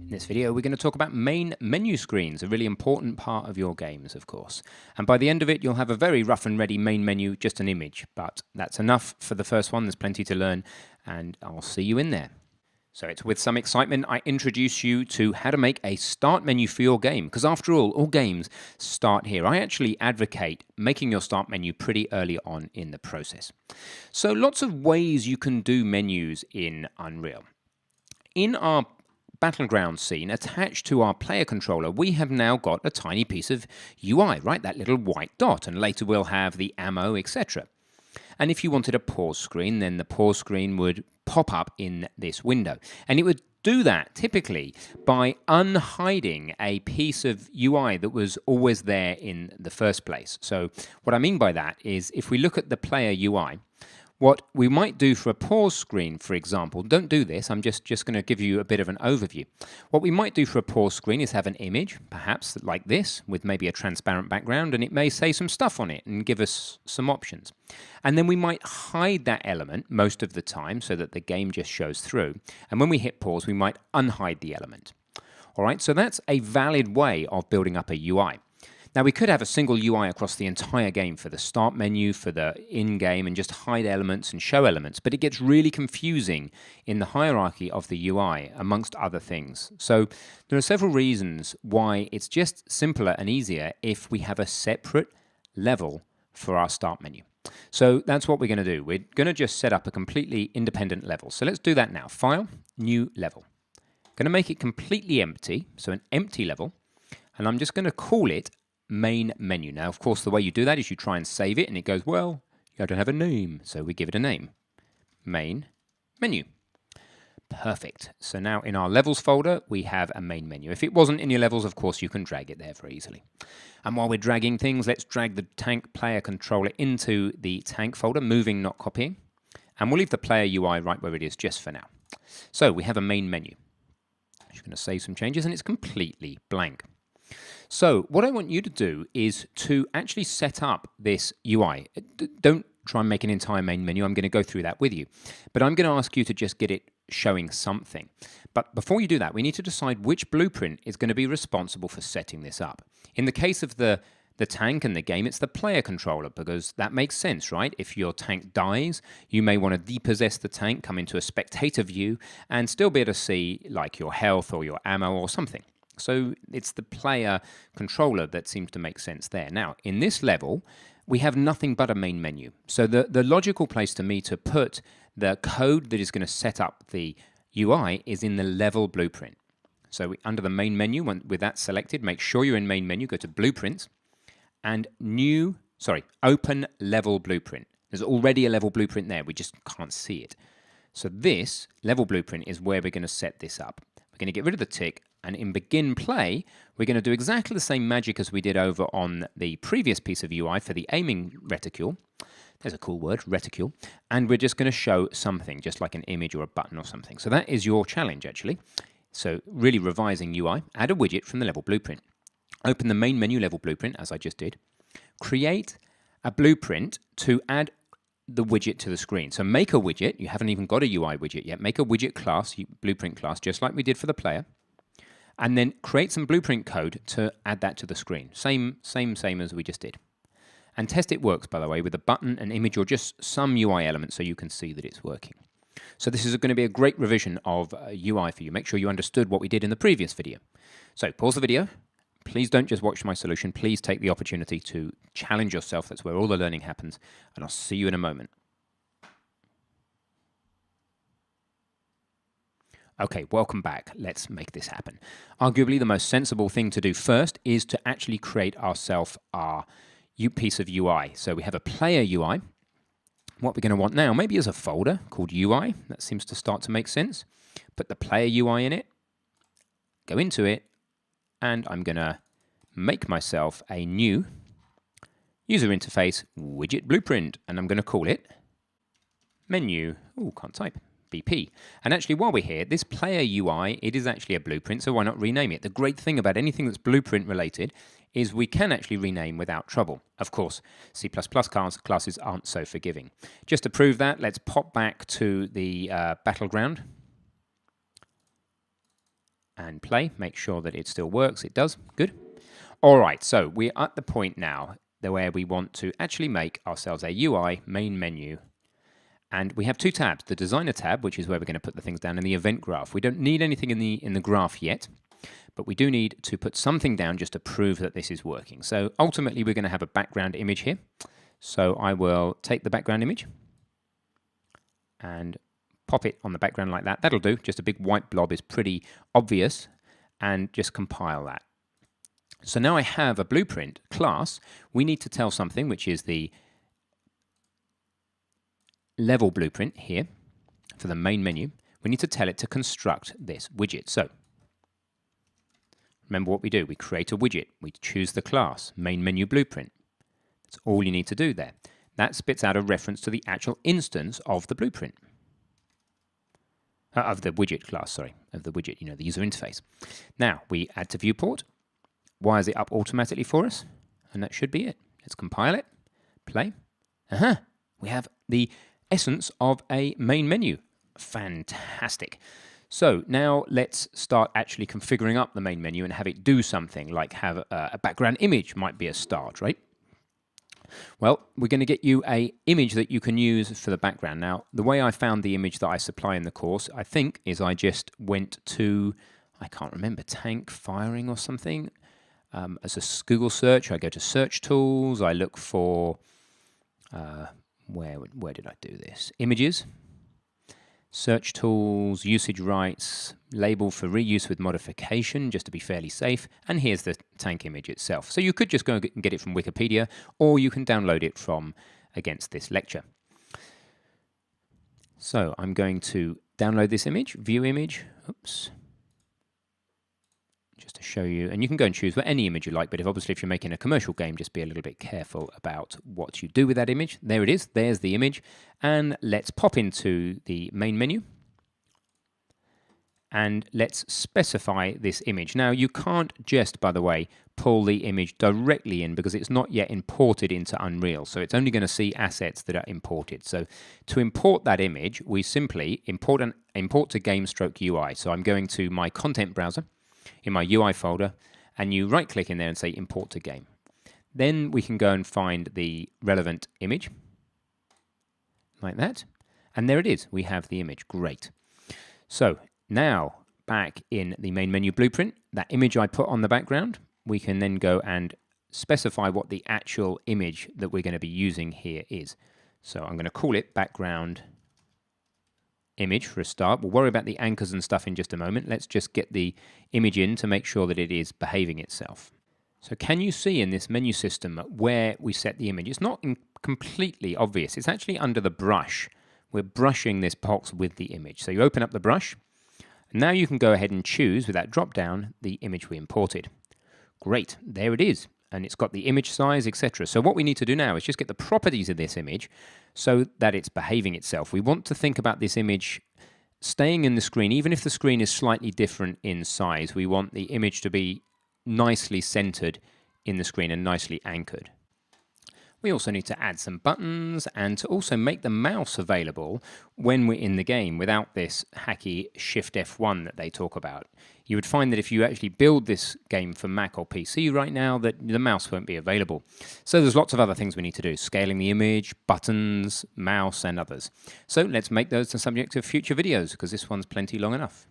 In this video, we're going to talk about main menu screens, a really important part of your games, of course. And by the end of it, you'll have a very rough and ready main menu, just an image. But that's enough for the first one. There's plenty to learn, and I'll see you in there. So it's with some excitement I introduce you to how to make a start menu for your game, because after all games start here. I actually advocate making your start menu pretty early on in the process. So lots of ways you can do menus in Unreal. In our battleground scene, attached to our player controller, we have now got a tiny piece of UI, right? That little white dot, and later we'll have the ammo, etc. And if you wanted a pause screen, then the pause screen would pop up in this window. And it would do that typically by unhiding a piece of UI that was always there in the first place. So what I mean by that is if we look at the player UI, what we might do for a pause screen, for example, don't do this, I'm just going to give you a bit of an overview. What we might do for a pause screen is have an image, perhaps like this, with maybe a transparent background, and it may say some stuff on it and give us some options. And then we might hide that element most of the time so that the game just shows through. And when we hit pause, we might unhide the element. All right, so that's a valid way of building up a UI. Now, we could have a single UI across the entire game for the start menu, for the in-game, and just hide elements and show elements, but it gets really confusing in the hierarchy of the UI, amongst other things. So there are several reasons why it's just simpler and easier if we have a separate level for our start menu. So that's what we're going to do. We're going to just set up a completely independent level. So let's do that now. File, New Level. Going to make it completely empty, so an empty level, and I'm just going to call it main menu. Now, of course, the way you do that is you try and save it, and it goes, well, you don't have a name, so we give it a name. Main menu. Perfect. So now in our levels folder, we have a main menu. If it wasn't in your levels, of course, you can drag it there very easily. And while we're dragging things, let's drag the tank player controller into the tank folder, moving, not copying. And we'll leave the player UI right where it is just for now. So we have a main menu. I'm just going to save some changes, and it's completely blank. So what I want you to do is to actually set up this UI. Don't try and make an entire main menu. I'm going to go through that with you. But I'm going to ask you to just get it showing something. But before you do that, we need to decide which blueprint is going to be responsible for setting this up. In the case of the tank and the game, it's the player controller, because that makes sense, right? If your tank dies, you may want to depossess the tank, come into a spectator view, and still be able to see like your health or your ammo or something. So it's the player controller that seems to make sense there. Now, in this level, we have nothing but a main menu. So the logical place to me to put the code that is going to set up the UI is in the level blueprint. So under the main menu, with that selected, make sure you're in main menu, go to blueprints, and open level blueprint. There's already a level blueprint there, we just can't see it. So this level blueprint is where we're going to set this up. We're going to get rid of the tick, and in begin play, we're going to do exactly the same magic as we did over on the previous piece of UI for the aiming reticule. There's a cool word, reticule. And we're just going to show something, just like an image or a button or something. So that is your challenge, actually. So really revising UI, add a widget from the level blueprint. Open the main menu level blueprint, as I just did. Create a blueprint to add the widget to the screen. So make a widget. You haven't even got a UI widget yet. Make a widget class, blueprint class, just like we did for the player. And then create some blueprint code to add that to the screen. Same as we just did. And test it works, by the way, with a button, an image, or just some UI element so you can see that it's working. So this is going to be a great revision of UI for you. Make sure you understood what we did in the previous video. So pause the video. Please don't just watch my solution. Please take the opportunity to challenge yourself. That's where all the learning happens. And I'll see you in a moment. Okay, welcome back. Let's make this happen. Arguably, the most sensible thing to do first is to actually create ourselves our piece of UI. So we have a player UI. What we're going to want now, maybe is a folder called UI. That seems to start to make sense. Put the player UI in it, go into it, and I'm going to make myself a new user interface widget blueprint, and I'm going to call it menu. Oh, can't type. BP. And actually, while we're here, this player UI, it is actually a blueprint, so why not rename it? The great thing about anything that's blueprint related is we can actually rename without trouble. Of course, C++ classes aren't so forgiving. Just to prove that, let's pop back to the battleground. and play. Make sure that it still works. It does. Good. All right, so we're at the point now where we want to actually make ourselves a UI main menu. And we have two tabs, the designer tab, which is where we're going to put the things down, and the event graph. We don't need anything in the graph yet, but we do need to put something down just to prove that this is working. So ultimately, we're going to have a background image here. So I will take the background image and pop it on the background like that. That'll do. Just a big white blob is pretty obvious, and just compile that. So now I have a blueprint class. We need to tell something, which is the level blueprint here for the main menu. We need to tell it to construct this widget. So remember what we do. We create a widget. We choose the class, main menu blueprint. That's all you need to do there. That spits out a reference to the actual instance of the blueprint. Of the widget class, sorry. Of the widget, the user interface. Now, we add to viewport. Wires it up automatically for us. And that should be it. Let's compile it. Play. We have the essence of a main menu. Fantastic. So now let's start actually configuring up the main menu and have it do something, like have a background image might be a start, right? Well, we're going to get you an image that you can use for the background. Now, the way I found the image that I supply in the course, I think, is I just went to, I can't remember, tank firing or something. As a Google search, I go to search tools, I look for, where did I do this? Images, search tools, usage rights, label for reuse with modification, just to be fairly safe, and here's the tank image itself. So you could just go and get it from Wikipedia, or you can download it from against this lecture. So I'm going to download this image, view image, oops, just to show you, and you can go and choose any image you like, but obviously if you're making a commercial game, just be a little bit careful about what you do with that image. There it is, there's the image, and let's pop into the main menu, and let's specify this image. Now you can't just, by the way, pull the image directly in because it's not yet imported into Unreal, so it's only going to see assets that are imported. So to import that image, we simply import to game/UI. So I'm going to my content browser, in my UI folder, and you right click in there and say import to game. Then we can go and find the relevant image like that, and there it is. We have the image. Great. So now back in the main menu blueprint, that image I put on the background, we can then go and specify what the actual image that we're going to be using here is. So I'm going to call it background image for a start. We'll worry about the anchors and stuff in just a moment. Let's just get the image in to make sure that it is behaving itself. So can you see in this menu system where we set the image? It's not completely obvious. It's actually under the brush. We're brushing this box with the image. So you open up the brush, and now you can go ahead and choose with that drop down the image we imported. Great, there it is. And it's got the image size, etc. So what we need to do now is just get the properties of this image so that it's behaving itself. We want to think about this image staying in the screen, even if the screen is slightly different in size. We want the image to be nicely centered in the screen and nicely anchored. We also need to add some buttons and to also make the mouse available when we're in the game without this hacky Shift F1 that they talk about. You would find that if you actually build this game for Mac or PC right now, that the mouse won't be available. So there's lots of other things we need to do, scaling the image, buttons, mouse, and others. So let's make those the subject of future videos, because this one's plenty long enough.